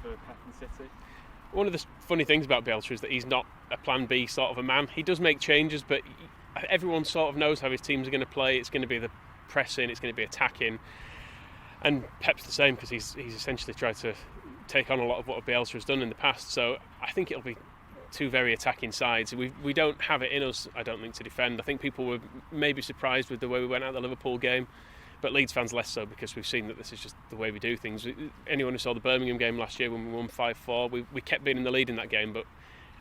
Pep and City? One of the funny things about Bielsa is that he's not a plan B sort of a man. He does make changes, but everyone sort of knows how his teams are going to play. It's going to be the pressing, it's going to be attacking. And Pep's the same, because he's essentially tried to take on a lot of what Bielsa has done in the past. So I think it'll be two very attacking sides. We don't have it in us, I don't think, to defend. I think people were maybe surprised with the way we went out of the Liverpool game, but Leeds fans less so, because we've seen that this is just the way we do things. Anyone who saw the Birmingham game last year when we won 5-4, we kept being in the lead in that game, but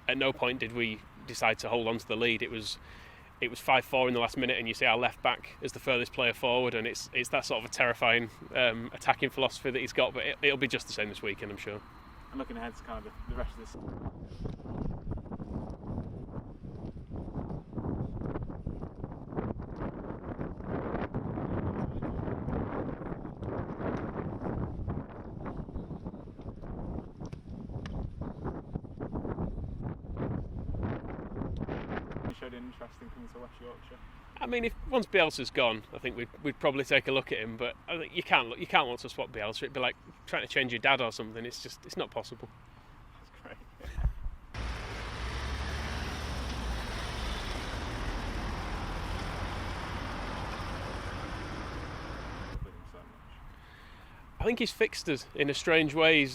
at no point did we decide to hold on to the lead. It was 5-4 in the last minute, and you see our left back as the furthest player forward, and it's that sort of a terrifying attacking philosophy that he's got, but it'll be just the same this weekend, I'm sure. And looking ahead to kind of the rest of this. Showed an interest in coming to West Yorkshire. I mean, if once Bielsa's gone, I think we'd probably take a look at him. But I think you can't want to swap Bielsa. It'd be like trying to change your dad or something. It's not possible. That's great. I think he's fixed us in a strange way.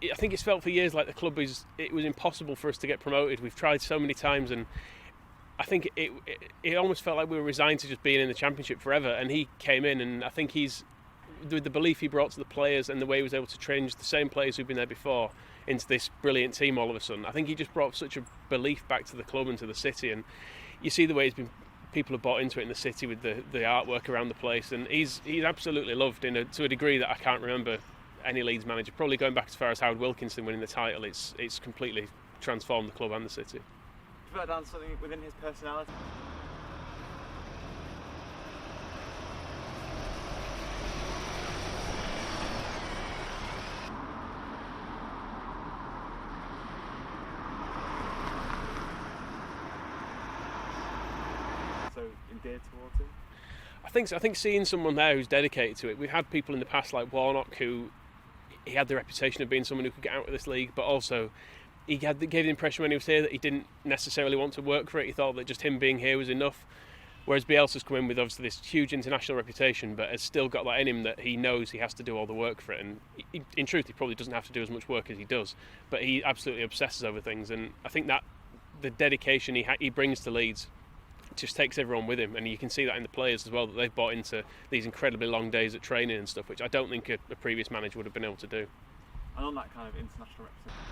I think it's felt for years like the club it was impossible for us to get promoted. We've tried so many times, and I think it almost felt like we were resigned to just being in the Championship forever. And he came in, and I think with the belief he brought to the players and the way he was able to change the same players who've been there before into this brilliant team all of a sudden, I think he just brought such a belief back to the club and to the city. And you see the way people have bought into it in the city with the artwork around the place, and he's absolutely loved to a degree that I can't remember any Leeds manager, probably going back as far as Howard Wilkinson winning the title. It's completely transformed the club and the city. Do you feel like that's something within his personality? So endeared towards him? I think seeing someone there who's dedicated to it. We've had people in the past like Warnock, who he had the reputation of being someone who could get out of this league, but also he gave the impression when he was here that he didn't necessarily want to work for it. He thought that just him being here was enough. Whereas Bielsa's come in with obviously this huge international reputation, but has still got that in him that he knows he has to do all the work for it. And in truth, he probably doesn't have to do as much work as he does, but he absolutely obsesses over things. And I think that the dedication he brings to Leeds just takes everyone with him, and you can see that in the players as well, that they've bought into these incredibly long days at training and stuff, which I don't think a previous manager would have been able to do. And on that kind of international representation,